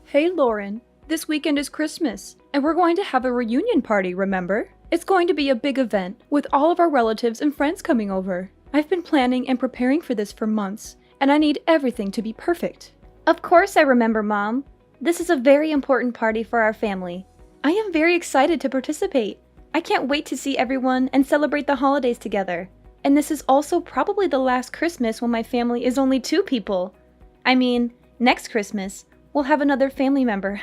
Hey Lauren, this weekend is Christmas, and we're going to have a reunion party, remember? It's going to be a big event, with all of our relatives and friends coming over. I've been planning and preparing for this for months, and I need everything to be perfect. Of course I remember, Mom. This is a very important party for our family. I am very excited to participate. I can't wait to see everyone and celebrate the holidays together. And this is also probably the last Christmas when my family is only 2 people. I mean, next Christmas, we'll have another family member.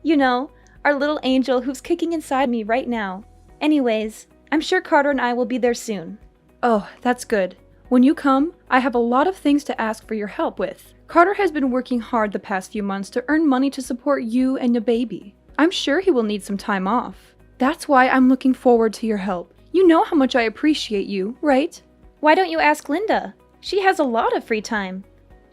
You know, our little angel who's kicking inside me right now. Anyways, I'm sure Carter and I will be there soon. Oh, that's good. When you come, I have a lot of things to ask for your help with. Carter has been working hard the past few months to earn money to support you and the baby. I'm sure he will need some time off. That's why I'm looking forward to your help. You know how much I appreciate you, right? Why don't you ask Linda? She has a lot of free time.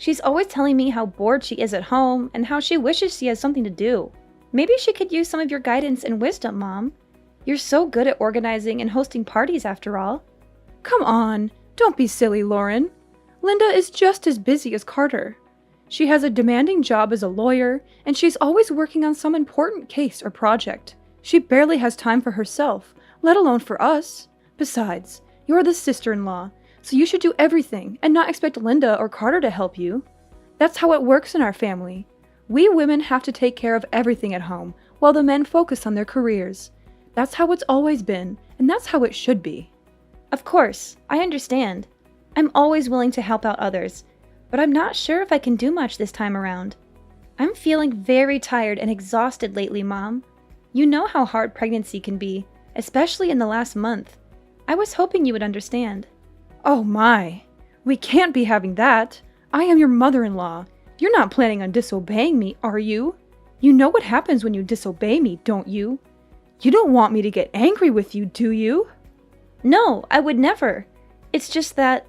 She's always telling me how bored she is at home and how she wishes she has something to do. Maybe she could use some of your guidance and wisdom, Mom. You're so good at organizing and hosting parties after all. Come on, don't be silly, Lauren. Linda is just as busy as Carter. She has a demanding job as a lawyer, and she's always working on some important case or project. She barely has time for herself, let alone for us. Besides, you're the sister-in-law, so you should do everything and not expect Linda or Carter to help you. That's how it works in our family. We women have to take care of everything at home, while the men focus on their careers. That's how it's always been, and that's how it should be. Of course, I understand. I'm always willing to help out others, but I'm not sure if I can do much this time around. I'm feeling very tired and exhausted lately, Mom. You know how hard pregnancy can be, especially in the last month. I was hoping you would understand. Oh my! We can't be having that! I am your mother-in-law. You're not planning on disobeying me, are you? You know what happens when you disobey me, don't you? You don't want me to get angry with you, do you? No, I would never. It's just that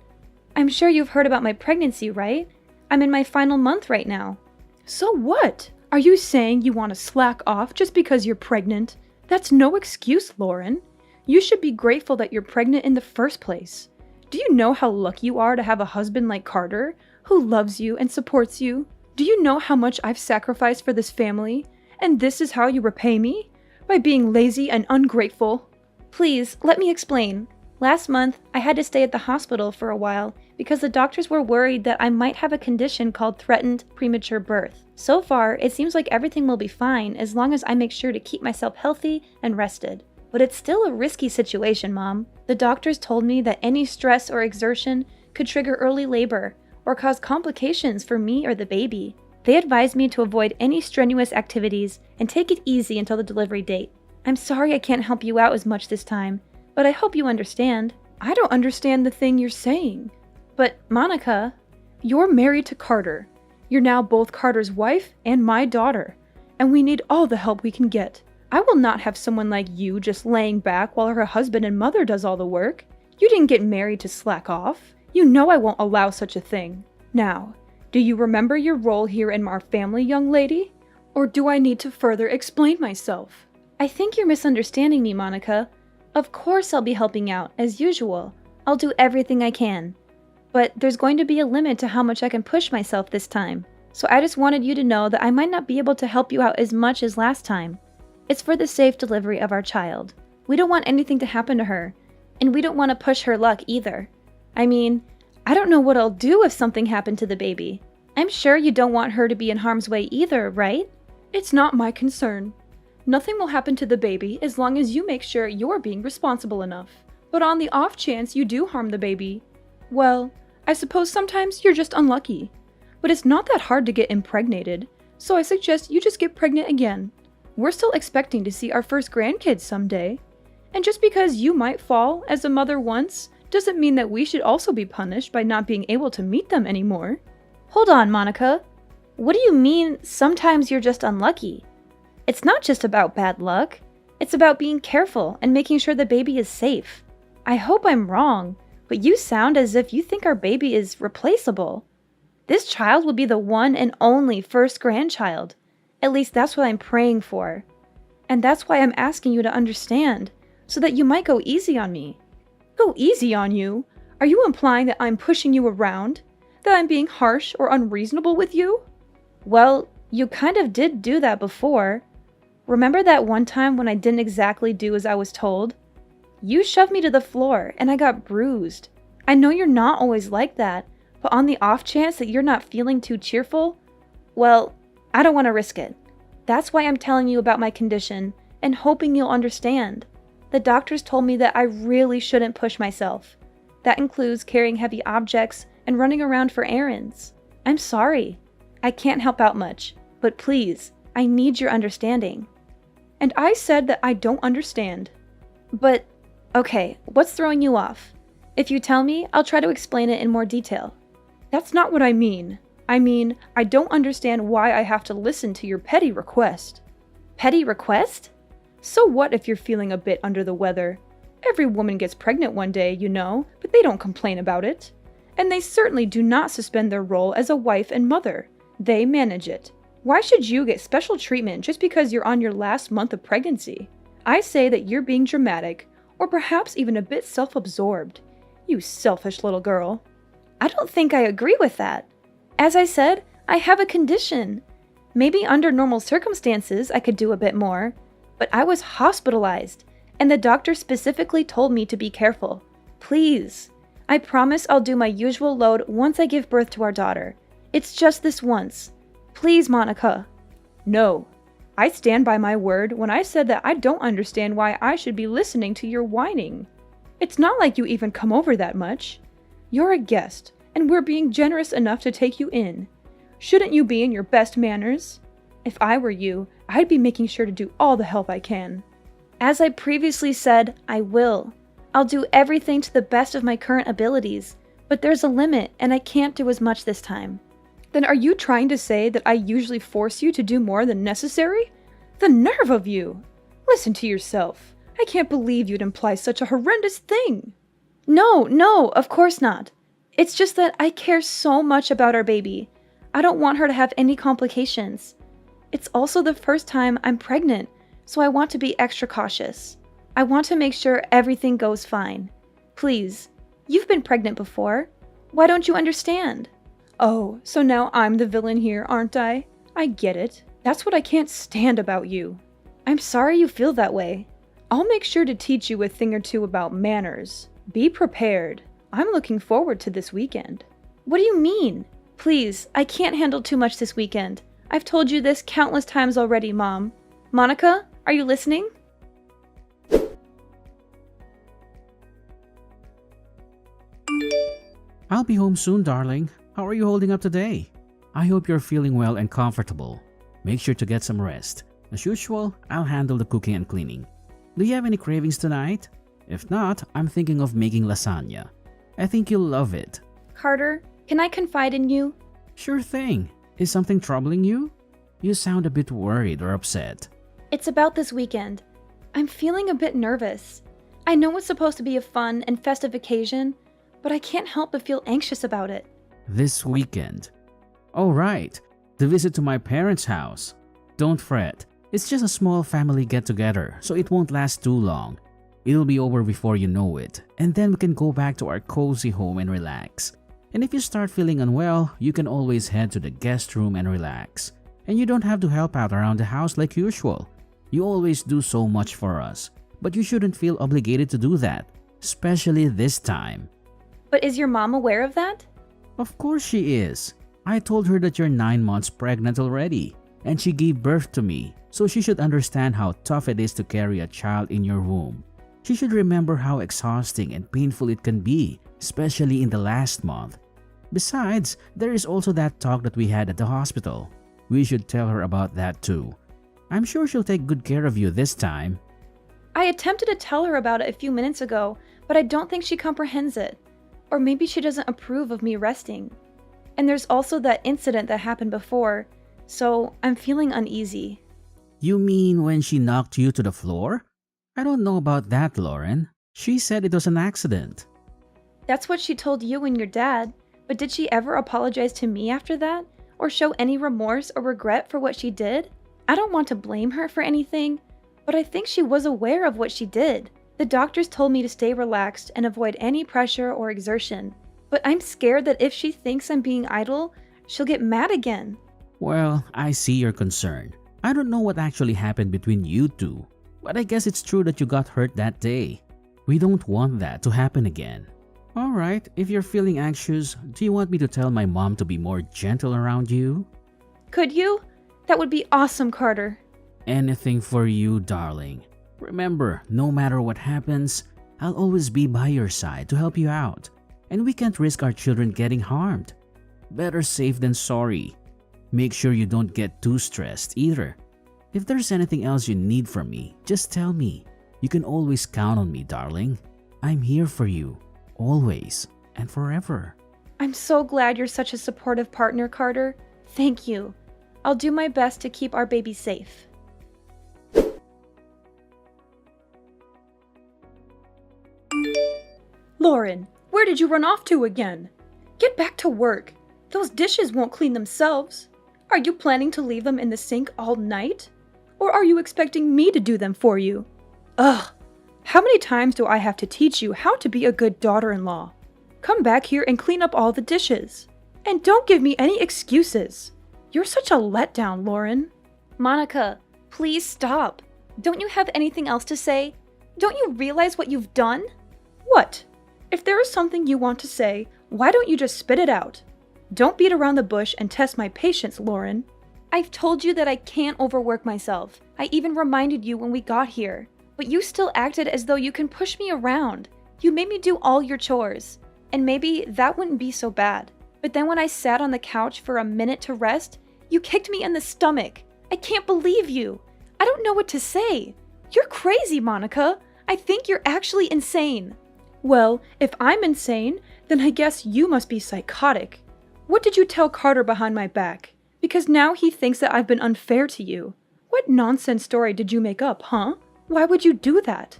I'm sure you've heard about my pregnancy, right? I'm in my final month right now. So what? Are you saying you want to slack off just because you're pregnant? That's no excuse, Lauren. You should be grateful that you're pregnant in the first place. Do you know how lucky you are to have a husband like Carter, who loves you and supports you? Do you know how much I've sacrificed for this family? And this is how you repay me? By being lazy and ungrateful? Please, let me explain. Last month, I had to stay at the hospital for a while because the doctors were worried that I might have a condition called threatened premature birth. So far, it seems like everything will be fine as long as I make sure to keep myself healthy and rested. But it's still a risky situation, Mom. The doctors told me that any stress or exertion could trigger early labor or cause complications for me or the baby. They advised me to avoid any strenuous activities and take it easy until the delivery date. I'm sorry I can't help you out as much this time, but I hope you understand. I don't understand the thing you're saying. But, Monica, you're married to Carter. You're now both Carter's wife and my daughter, and we need all the help we can get. I will not have someone like you just laying back while her husband and mother does all the work. You didn't get married to slack off. You know I won't allow such a thing. Now, do you remember your role here in our family, young lady? Or do I need to further explain myself? I think you're misunderstanding me, Monica. Of course I'll be helping out, as usual. I'll do everything I can. But there's going to be a limit to how much I can push myself this time. So I just wanted you to know that I might not be able to help you out as much as last time. It's for the safe delivery of our child. We don't want anything to happen to her, and we don't want to push her luck either. I mean, I don't know what I'll do if something happened to the baby. I'm sure you don't want her to be in harm's way either, right? It's not my concern. Nothing will happen to the baby as long as you make sure you're being responsible enough. But on the off chance you do harm the baby, well, I suppose sometimes you're just unlucky. But it's not that hard to get impregnated, so I suggest you just get pregnant again. We're still expecting to see our first grandkids someday. And just because you might fall as a mother once, doesn't mean that we should also be punished by not being able to meet them anymore. Hold on, Monica. What do you mean, sometimes you're just unlucky? It's not just about bad luck. It's about being careful and making sure the baby is safe. I hope I'm wrong, but you sound as if you think our baby is replaceable. This child will be the one and only first grandchild. At least that's what I'm praying for. And that's why I'm asking you to understand, so that you might go easy on me. Go easy on you? Are you implying that I'm pushing you around? That I'm being harsh or unreasonable with you? Well, You kind of did do that before. Remember that one time when I didn't exactly do as I was told? You shoved me to the floor and I got bruised. I know you're not always like that, but on the off chance that you're not feeling too cheerful, well, I don't want to risk it. That's why I'm telling you about my condition and hoping you'll understand. The doctors told me that I really shouldn't push myself. That includes carrying heavy objects and running around for errands. I'm sorry. I can't help out much, but please, I need your understanding. And I said that I don't understand. But, okay, what's throwing you off? If you tell me, I'll try to explain it in more detail. That's not what I mean. I mean, I don't understand why I have to listen to your petty request. Petty request? So what if you're feeling a bit under the weather? Every woman gets pregnant one day, you know, but they don't complain about it. And they certainly do not suspend their role as a wife and mother. They manage it. Why should you get special treatment just because you're on your last month of pregnancy? I say that you're being dramatic, or perhaps even a bit self-absorbed. You selfish little girl. I don't think I agree with that. As I said, I have a condition. Maybe under normal circumstances I could do a bit more, but I was hospitalized, and the doctor specifically told me to be careful. Please. I promise I'll do my usual load once I give birth to our daughter. It's just this once. Please, Monica. No. I stand by my word when I said that I don't understand why I should be listening to your whining. It's not like you even come over that much. You're a guest, and we're being generous enough to take you in. Shouldn't you be in your best manners? If I were you, I'd be making sure to do all the help I can. As I previously said, I will. I'll do everything to the best of my current abilities, but there's a limit and I can't do as much this time. Then are you trying to say that I usually force you to do more than necessary? The nerve of you! Listen to yourself. I can't believe you'd imply such a horrendous thing. No, of course not. It's just that I care so much about our baby. I don't want her to have any complications. It's also the first time I'm pregnant, so I want to be extra cautious. I want to make sure everything goes fine. Please, you've been pregnant before. Why don't you understand? Oh, so now I'm the villain here, aren't I? I get it. That's what I can't stand about you. I'm sorry you feel that way. I'll make sure to teach you a thing or two about manners. Be prepared. I'm looking forward to this weekend. What do you mean? Please, I can't handle too much this weekend. I've told you this countless times already, Mom. Monica, are you listening? I'll be home soon, darling. How are you holding up today? I hope you're feeling well and comfortable. Make sure to get some rest. As usual, I'll handle the cooking and cleaning. Do you have any cravings tonight? If not, I'm thinking of making lasagna. I think you'll love it. Carter, can I confide in you? Sure thing. Is something troubling you? You sound a bit worried or upset. It's about this weekend. I'm feeling a bit nervous. I know it's supposed to be a fun and festive occasion, but I can't help but feel anxious about it. This weekend? Oh, right. The visit to my parents' house. Don't fret. It's just a small family get-together, so it won't last too long. It'll be over before you know it, and then we can go back to our cozy home and relax. And if you start feeling unwell, you can always head to the guest room and relax. And you don't have to help out around the house like usual. You always do so much for us, but you shouldn't feel obligated to do that, especially this time. But is your mom aware of that? Of course she is. I told her that you're 9 months pregnant already, and she gave birth to me, so she should understand how tough it is to carry a child in your womb. She should remember how exhausting and painful it can be, especially in the last month. Besides, there is also that talk that we had at the hospital. We should tell her about that too. I'm sure she'll take good care of you this time. I attempted to tell her about it a few minutes ago, but I don't think she comprehends it. Or maybe she doesn't approve of me resting. And there's also that incident that happened before, so I'm feeling uneasy. You mean when she knocked you to the floor? I don't know about that, Lauren. She said it was an accident. That's what she told you and your dad, but did she ever apologize to me after that? Or show any remorse or regret for what she did? I don't want to blame her for anything, but I think she was aware of what she did. The doctors told me to stay relaxed and avoid any pressure or exertion, but I'm scared that if she thinks I'm being idle, she'll get mad again. Well, I see your concern. I don't know what actually happened between you two, but I guess it's true that you got hurt that day. We don't want that to happen again. Alright, if you're feeling anxious, do you want me to tell my mom to be more gentle around you? Could you? That would be awesome, Carter. Anything for you, darling. Remember, no matter what happens, I'll always be by your side to help you out. And we can't risk our children getting harmed. Better safe than sorry. Make sure you don't get too stressed either. If there's anything else you need from me, just tell me. You can always count on me, darling. I'm here for you, always and forever. I'm so glad you're such a supportive partner, Carter. Thank you. I'll do my best to keep our baby safe. Lauren, where did you run off to again? Get back to work. Those dishes won't clean themselves. Are you planning to leave them in the sink all night? Or are you expecting me to do them for you? Ugh, how many times do I have to teach you how to be a good daughter-in-law? Come back here and clean up all the dishes. And don't give me any excuses. You're such a letdown, Lauren. Monica, please stop. Don't you have anything else to say? Don't you realize what you've done? What? If there is something you want to say, why don't you just spit it out? Don't beat around the bush and test my patience, Lauren. I've told you that I can't overwork myself. I even reminded you when we got here. But you still acted as though you can push me around. You made me do all your chores. And maybe that wouldn't be so bad. But then when I sat on the couch for a minute to rest, you kicked me in the stomach. I can't believe you. I don't know what to say. You're crazy, Monica. I think you're actually insane. Well, if I'm insane, then I guess you must be psychotic. What did you tell Carter behind my back? Because now he thinks that I've been unfair to you. What nonsense story did you make up, huh? Why would you do that?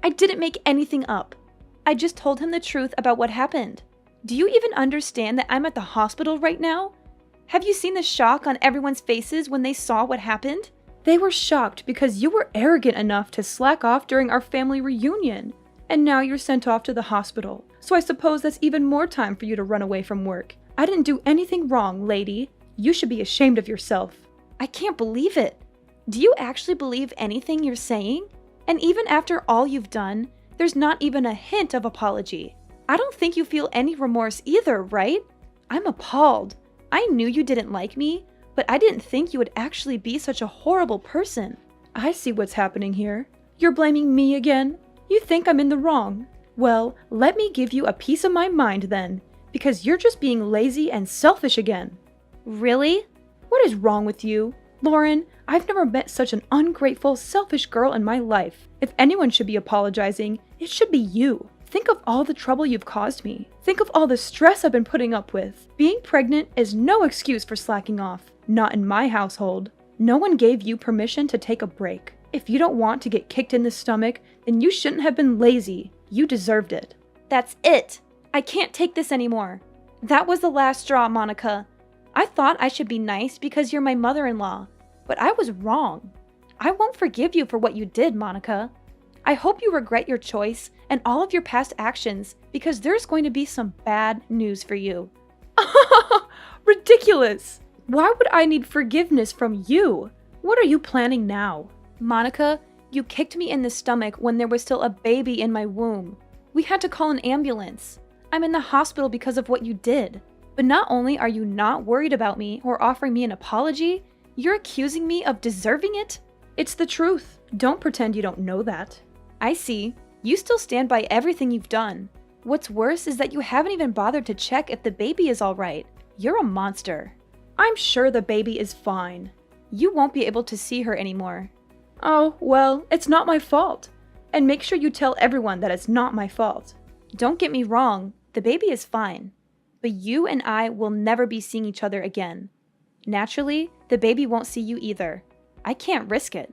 I didn't make anything up. I just told him the truth about what happened. Do you even understand that I'm at the hospital right now? Have you seen the shock on everyone's faces when they saw what happened? They were shocked because you were arrogant enough to slack off during our family reunion. And now you're sent off to the hospital. So I suppose that's even more time for you to run away from work. I didn't do anything wrong, lady. You should be ashamed of yourself. I can't believe it. Do you actually believe anything you're saying? And even after all you've done, there's not even a hint of apology. I don't think you feel any remorse either, right? I'm appalled. I knew you didn't like me, but I didn't think you would actually be such a horrible person. I see what's happening here. You're blaming me again? You think I'm in the wrong. Well, let me give you a piece of my mind then, because you're just being lazy and selfish again. Really? What is wrong with you? Lauren, I've never met such an ungrateful, selfish girl in my life. If anyone should be apologizing, it should be you. Think of all the trouble you've caused me. Think of all the stress I've been putting up with. Being pregnant is no excuse for slacking off. Not in my household. No one gave you permission to take a break. If you don't want to get kicked in the stomach, then you shouldn't have been lazy. You deserved it. That's it. I can't take this anymore. That was the last straw, Monica. I thought I should be nice because you're my mother-in-law, but I was wrong. I won't forgive you for what you did, Monica. I hope you regret your choice and all of your past actions because there's going to be some bad news for you. Ridiculous! Why would I need forgiveness from you? What are you planning now? Monica, you kicked me in the stomach when there was still a baby in my womb. We had to call an ambulance. I'm in the hospital because of what you did. But not only are you not worried about me or offering me an apology, you're accusing me of deserving it? It's the truth. Don't pretend you don't know that. I see. You still stand by everything you've done. What's worse is that you haven't even bothered to check if the baby is all right. You're a monster. I'm sure the baby is fine. You won't be able to see her anymore. Oh, well, it's not my fault. And make sure you tell everyone that it's not my fault. Don't get me wrong, the baby is fine. But you and I will never be seeing each other again. Naturally, the baby won't see you either. I can't risk it.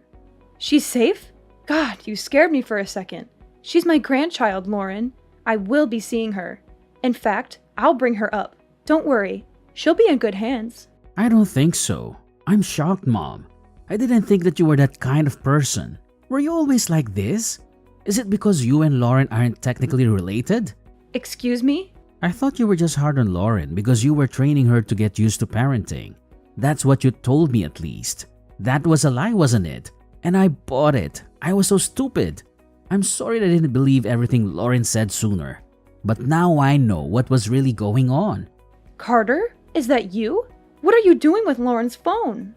She's safe? God, you scared me for a second. She's my grandchild, Lauren. I will be seeing her. In fact, I'll bring her up. Don't worry. She'll be in good hands. I don't think so. I'm shocked, Mom. I didn't think that you were that kind of person. Were you always like this? Is it because you and Lauren aren't technically related? Excuse me? I thought you were just hard on Lauren because you were training her to get used to parenting. That's what you told me at least. That was a lie, wasn't it? And I bought it. I was so stupid. I'm sorry that I didn't believe everything Lauren said sooner. But now I know what was really going on. Carter, is that you? What are you doing with Lauren's phone?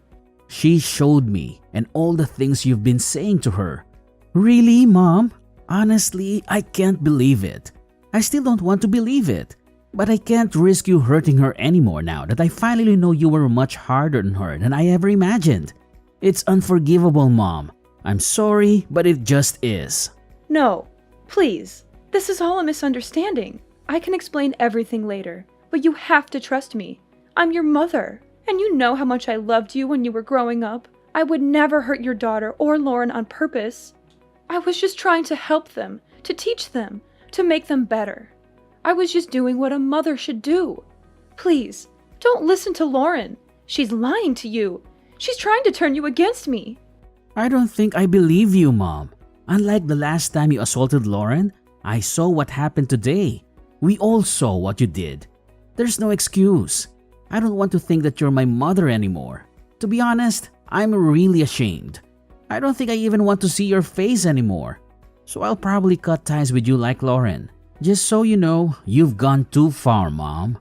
She showed me, and all the things you've been saying to her. Really, Mom? Honestly, I can't believe it. I still don't want to believe it. But I can't risk you hurting her anymore now that I finally know you were much harder on her than I ever imagined. It's unforgivable, Mom. I'm sorry, but it just is. No, please. This is all a misunderstanding. I can explain everything later, but you have to trust me. I'm your mother, and you know how much I loved you when you were growing up. I would never hurt your daughter or Lauren on purpose. I was just trying to help them, to teach them, to make them better. I was just doing what a mother should do. Please, don't listen to Lauren. She's lying to you. She's trying to turn you against me. I don't think I believe you, Mom. Unlike the last time you assaulted Lauren, I saw what happened today. We all saw what you did. There's no excuse. I don't want to think that you're my mother anymore. To be honest, I'm really ashamed. I don't think I even want to see your face anymore. So I'll probably cut ties with you like Lauren. Just so you know, you've gone too far, Mom.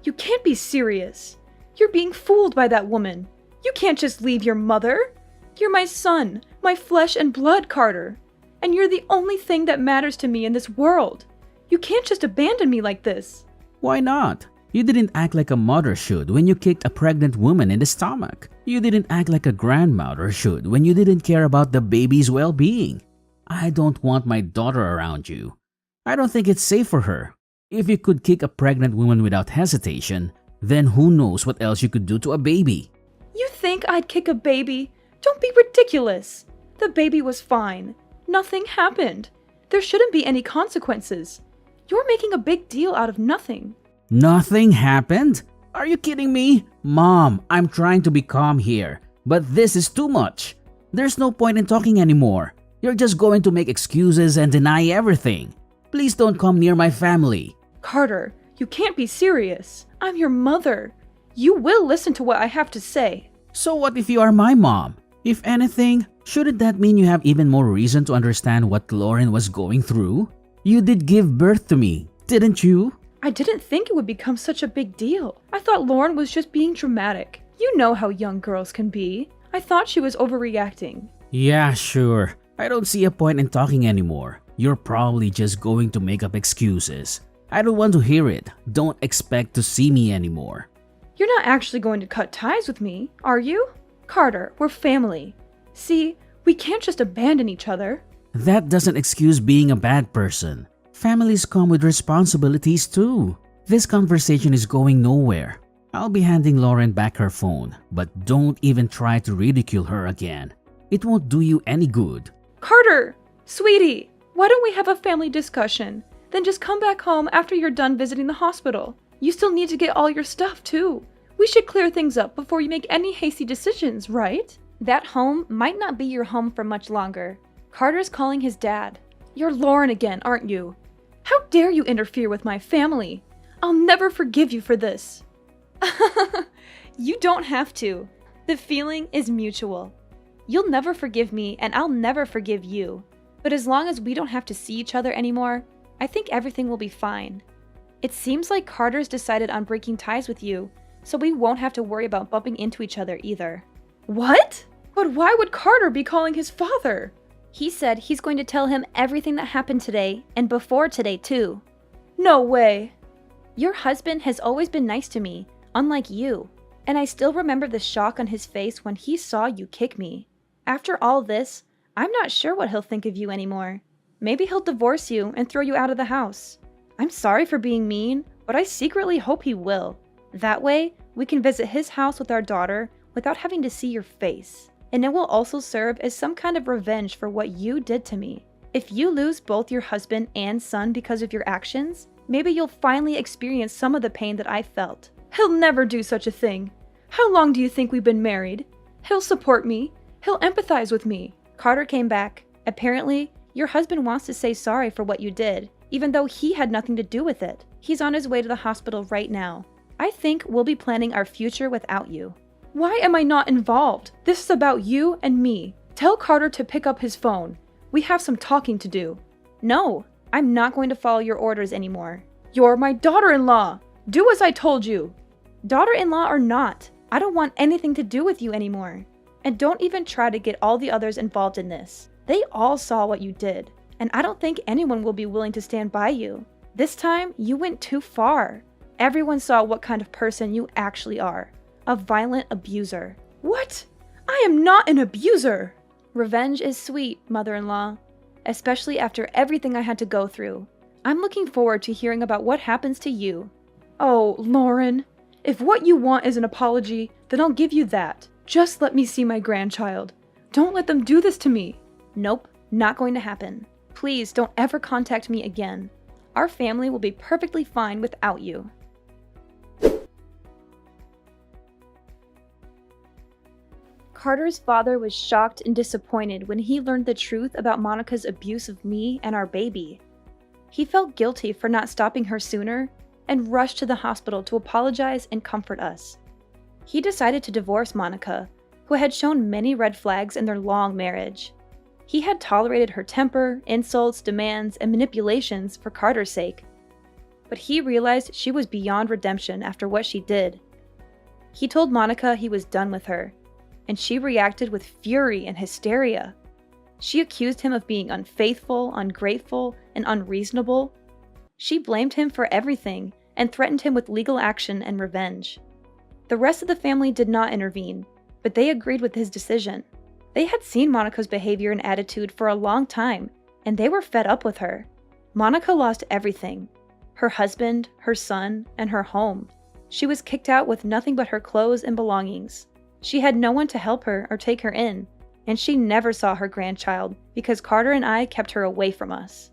You can't be serious. You're being fooled by that woman. You can't just leave your mother. You're my son, my flesh and blood, Carter. And you're the only thing that matters to me in this world. You can't just abandon me like this. Why not? You didn't act like a mother should when you kicked a pregnant woman in the stomach. You didn't act like a grandmother should when you didn't care about the baby's well-being. I don't want my daughter around you. I don't think it's safe for her. If you could kick a pregnant woman without hesitation, then who knows what else you could do to a baby. You think I'd kick a baby? Don't be ridiculous. The baby was fine. Nothing happened. There shouldn't be any consequences. You're making a big deal out of nothing. Nothing happened? Are you kidding me? Mom, I'm trying to be calm here, but this is too much. There's no point in talking anymore. You're just going to make excuses and deny everything. Please don't come near my family. Carter, you can't be serious. I'm your mother. You will listen to what I have to say. So what if you are my mom? If anything, shouldn't that mean you have even more reason to understand what Lauren was going through? You did give birth to me, didn't you? I didn't think it would become such a big deal. I thought Lauren was just being dramatic. You know how young girls can be. I thought she was overreacting. Yeah, sure. I don't see a point in talking anymore. You're probably just going to make up excuses. I don't want to hear it. Don't expect to see me anymore. You're not actually going to cut ties with me, are you? Carter, we're family. See, we can't just abandon each other. That doesn't excuse being a bad person. Families come with responsibilities too. This conversation is going nowhere. I'll be handing Lauren back her phone, but don't even try to ridicule her again. It won't do you any good. Carter! Sweetie! Why don't we have a family discussion? Then just come back home after you're done visiting the hospital. You still need to get all your stuff too. We should clear things up before you make any hasty decisions, right? That home might not be your home for much longer. Carter's calling his dad. You're Lauren again, aren't you? How dare you interfere with my family? I'll never forgive you for this. You don't have to. The feeling is mutual. You'll never forgive me and I'll never forgive you. But as long as we don't have to see each other anymore, I think everything will be fine. It seems like Carter's decided on breaking ties with you, so we won't have to worry about bumping into each other either. What? But why would Carter be calling his father? He said he's going to tell him everything that happened today and before today too. No way. Your husband has always been nice to me, unlike you. And I still remember the shock on his face when he saw you kick me. After all this, I'm not sure what he'll think of you anymore. Maybe he'll divorce you and throw you out of the house. I'm sorry for being mean, but I secretly hope he will. That way, we can visit his house with our daughter without having to see your face. And it will also serve as some kind of revenge for what you did to me. If you lose both your husband and son because of your actions, maybe you'll finally experience some of the pain that I felt. He'll never do such a thing. How long do you think we've been married? He'll support me. He'll empathize with me. Carter came back. Apparently, your husband wants to say sorry for what you did, even though he had nothing to do with it. He's on his way to the hospital right now. I think we'll be planning our future without you. Why am I not involved? This is about you and me. Tell Carter to pick up his phone. We have some talking to do. No, I'm not going to follow your orders anymore. You're my daughter-in-law. Do as I told you. Daughter-in-law or not, I don't want anything to do with you anymore. And don't even try to get all the others involved in this. They all saw what you did, and I don't think anyone will be willing to stand by you. This time, you went too far. Everyone saw what kind of person you actually are. A violent abuser. What? I am not an abuser. Revenge is sweet, mother-in-law, especially after everything I had to go through. I'm looking forward to hearing about what happens to you. Oh, Lauren. If what you want is an apology, then I'll give you that. Just let me see my grandchild. Don't let them do this to me. Nope, not going to happen. Please don't ever contact me again. Our family will be perfectly fine without you. Carter's father was shocked and disappointed when he learned the truth about Monica's abuse of me and our baby. He felt guilty for not stopping her sooner and rushed to the hospital to apologize and comfort us. He decided to divorce Monica, who had shown many red flags in their long marriage. He had tolerated her temper, insults, demands, and manipulations for Carter's sake. But he realized she was beyond redemption after what she did. He told Monica he was done with her, and she reacted with fury and hysteria. She accused him of being unfaithful, ungrateful, and unreasonable. She blamed him for everything and threatened him with legal action and revenge. The rest of the family did not intervene, but they agreed with his decision. They had seen Monica's behavior and attitude for a long time, and they were fed up with her. Monica lost everything: her husband, her son, and her home. She was kicked out with nothing but her clothes and belongings. She had no one to help her or take her in, and she never saw her grandchild because Carter and I kept her away from us.